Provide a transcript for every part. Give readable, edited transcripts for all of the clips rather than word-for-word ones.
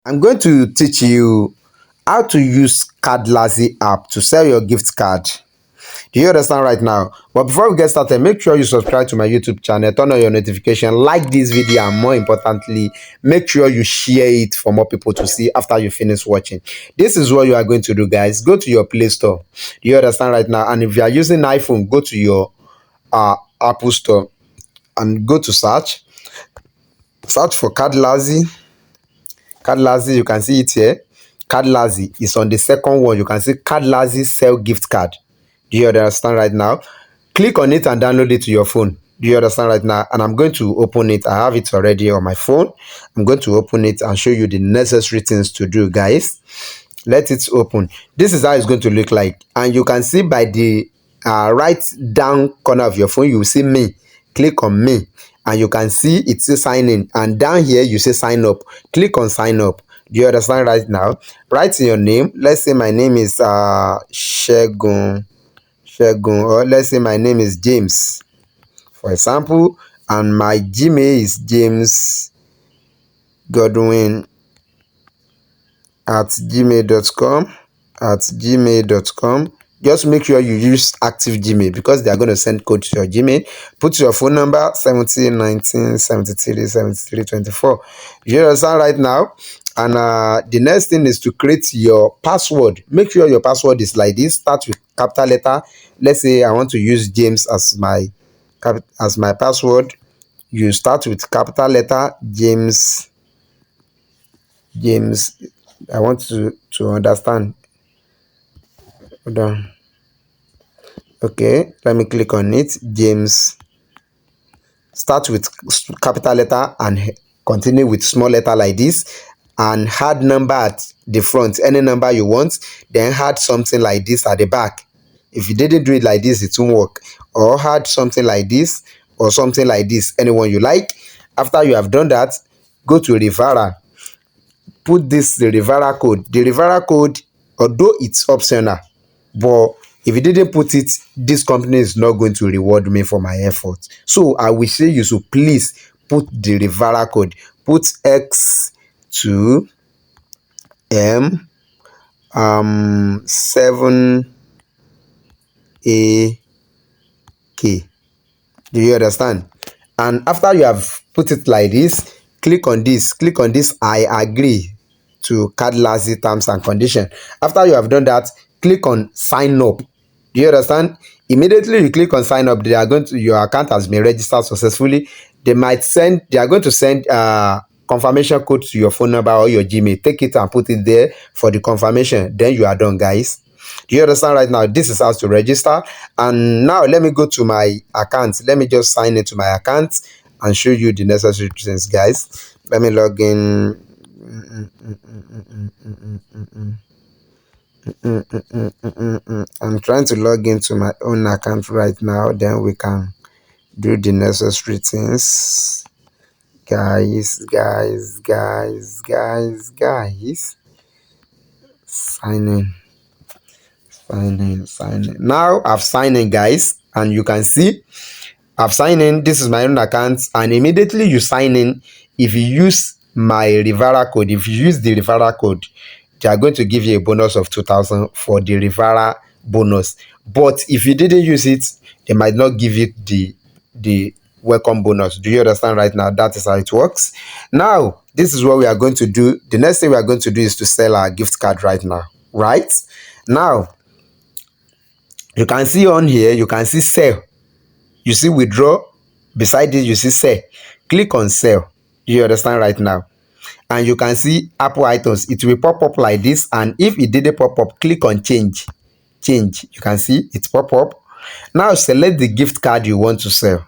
I'm going to teach you how to use CARDLAXY app to sell your gift card. Do you understand right now? But before we get started, make sure you subscribe to my YouTube channel, turn on your notification, like this video, and more importantly, make sure you share it for more people to see after you finish watching. This is what you are going to do, guys. Go to your Play Store. Do you understand right now? And if you are using iPhone, go to your Apple Store and go to search. Search for CARDLAXY. CARDLAXY, you can see it here. CARDLAXY is on the second one. You can see CARDLAXY sell gift card. Do you understand right now? Click on it and download it to your phone. Do you understand right now? And I'm going to open it. I have it already on my phone. I'm going to open it and show you the necessary things to do, guys. Let it open. This is how it's going to look like. And you can see by the right down corner of your phone, you will see me. Click on me. And you can see it says sign in. And down here, you say sign up. Click on sign up. Do you understand right now? Write in your name. Let's say my name is Shegun, or let's say my name is James, for example, and my Gmail is jamesgodwin@gmail.com. Just make sure you use active Gmail because they are going to send code to your Gmail. Put your phone number 70 19 73 73 24. You understand right now? And the next thing is to create your password. Make sure your password is like this. Start with capital letter. Let's say I want to use James as my password. You start with capital letter James. I want to understand. Hold on. Okay, let me click on it. James. Start with capital letter and continue with small letter like this, and add number at the front, any number you want, then add something like this at the back. If you didn't do it like this, it won't work. Or add something like this or something like this, anyone you like. After you have done that, go to referral. Put the referral code. The referral code, although it's optional, but if you didn't put it, this company is not going to reward me for my effort. So I will say you should please put the referral code. Put X2M 7AK. Do you understand? And after you have put it like this, click on this. I agree to CARDLAXY terms and condition. After you have done that, click on sign up. Do you understand? Immediately you click on sign up, your account has been registered successfully. They are going to send confirmation code to your phone number or your Gmail. Take it and put it there for the confirmation. Then you are done, guys. Do you understand right now? This is how to register. And now let me go to my account. Let me just sign into my account and show you the necessary things, guys. Let me log in. I'm trying to log into my own account right now. Then we can do the necessary things. Guys. Sign in. Now I've signed in, guys, and you can see I've signed in. This is my own account, and immediately you sign in. If you use my referral code, they are going to give you a bonus of 2,000 for the referral bonus. But if you didn't use it, they might not give you the welcome bonus. Do you understand right now? That is how it works. Now, this is what we are going to do. The next thing we are going to do is to sell our gift card right now. Right? Now, you can see on here, you can see sell. You see withdraw. Beside it, you see sell. Click on sell. Do you understand right now? And you can see Apple items. It will pop up like this. And if it didn't pop up, click on change. You can see it pop up. Now select the gift card you want to sell.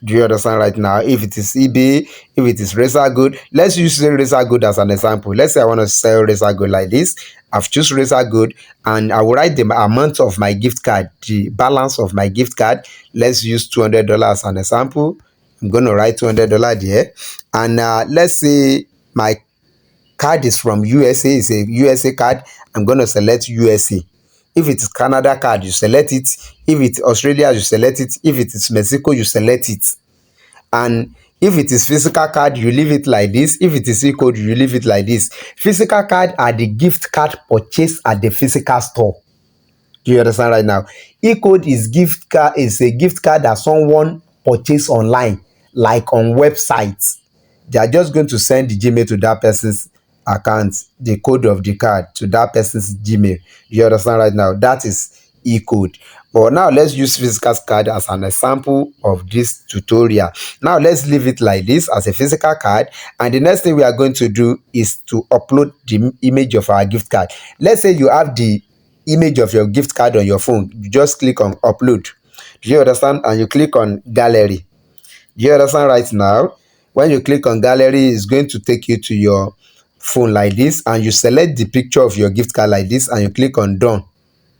Do you understand right now? If it is eBay, if it is Razor Good, let's use Razor Good as an example. Let's say I want to sell Razor Good like this. I've chosen Razor Good, and I will write the amount of my gift card, the balance of my gift card. Let's use $200 as an example. I'm going to write $200 there. And let's say my card is from USA. It's a USA card. I'm going to select USA. If it is Canada card, you select it. If it's Australia, you select it. If it is Mexico, you select it. And If it is physical card, you leave it like this. If it is e-code, you leave it like this. Physical card are the gift card purchased at the physical store. Do you understand right now? E-code is a gift card that someone purchased online, like on websites. They are just going to send the Gmail to that person's account, the code of the card to that person's Gmail. You understand right now? That is e-code. But now let's use physical card as an example of this tutorial. Now let's leave it like this as a physical card, and the next thing we are going to do is to upload the image of our gift card. Let's say you have the image of your gift card on your phone. You just click on upload. Do you understand? And you click on gallery. Do you understand right now? When you click on gallery, it's going to take you to your phone like this, and you select the picture of your gift card like this, and you click on done.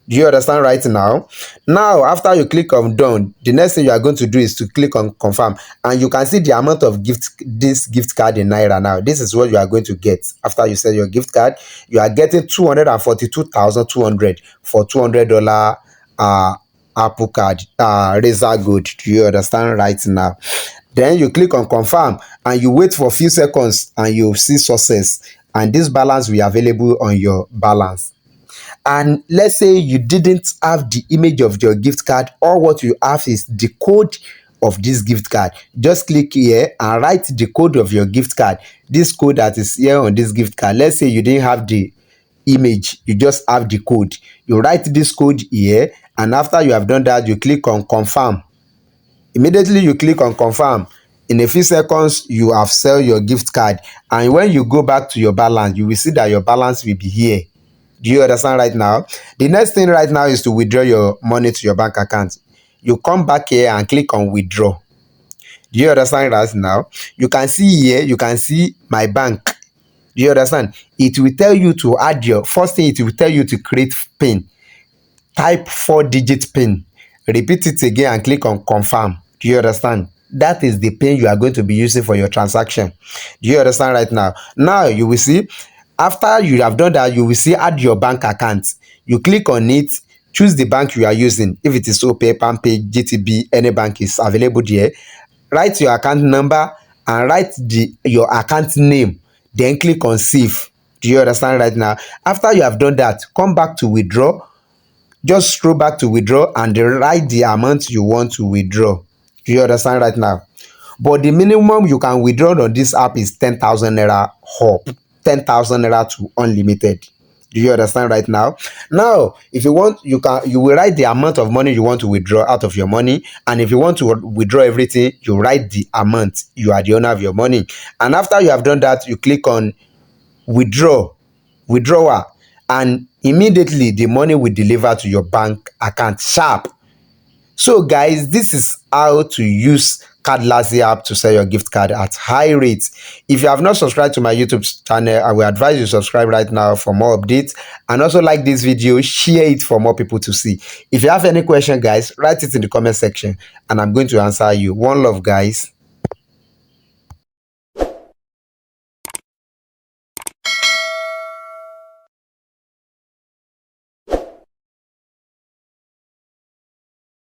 Do you understand right now? Now, after you click on done, the next thing you are going to do is to click on confirm, and you can see the amount of this gift card in naira. Now, this is what you are going to get after you sell your gift card. You are getting 242,200 for $200 Apple card, Razor Gold. Do you understand right now? Then you click on confirm, and you wait for a few seconds, and you see success, and this balance will be available on your balance. And let's say you didn't have the image of your gift card, or what you have is the code of this gift card. Just click here and write the code of your gift card, this code that is here on this gift card. Let's say you didn't have the image, you just have the code. You write this code here, and after you have done that, you click on confirm. Immediately you click on confirm, in a few seconds you have sell your gift card, and when you go back to your balance, you will see that your balance will be here. Do you understand right now? The next thing right now is to withdraw your money to your bank account. You come back here and click on withdraw. Do you understand right now? You can see here, you can see my bank. Do you understand? It will tell you to add your first thing. It will tell you to create PIN. Type 4-digit PIN. Repeat it again and click on confirm. Do you understand? That is the PIN you are going to be using for your transaction. Do you understand right now? Now you will see, after you have done that, you will see add your bank account. You click on it, choose the bank you are using. If it is OPay, PalmPay, GTB, any bank is available there. Write your account number and write your account name. Then click on save. Do you understand right now? After you have done that, come back to withdraw. Just scroll back to withdraw and write the amount you want to withdraw. Do you understand right now? But the minimum you can withdraw on this app is 10,000 naira up, 10,000 naira to unlimited. Do you understand right now? Now, if you want, you will write the amount of money you want to withdraw out of your money, and if you want to withdraw everything, you write the amount. You are the owner of your money, and after you have done that, you click on withdrawal, and immediately the money will deliver to your bank account sharp. So guys, this is how to use CARDLAXY app to sell your gift card at high rates. If you have not subscribed to my YouTube channel, I will advise you subscribe right now for more updates, and also like this video, share it for more people to see. If you have any question, guys, write it in the comment section and I'm going to answer you. One love, guys.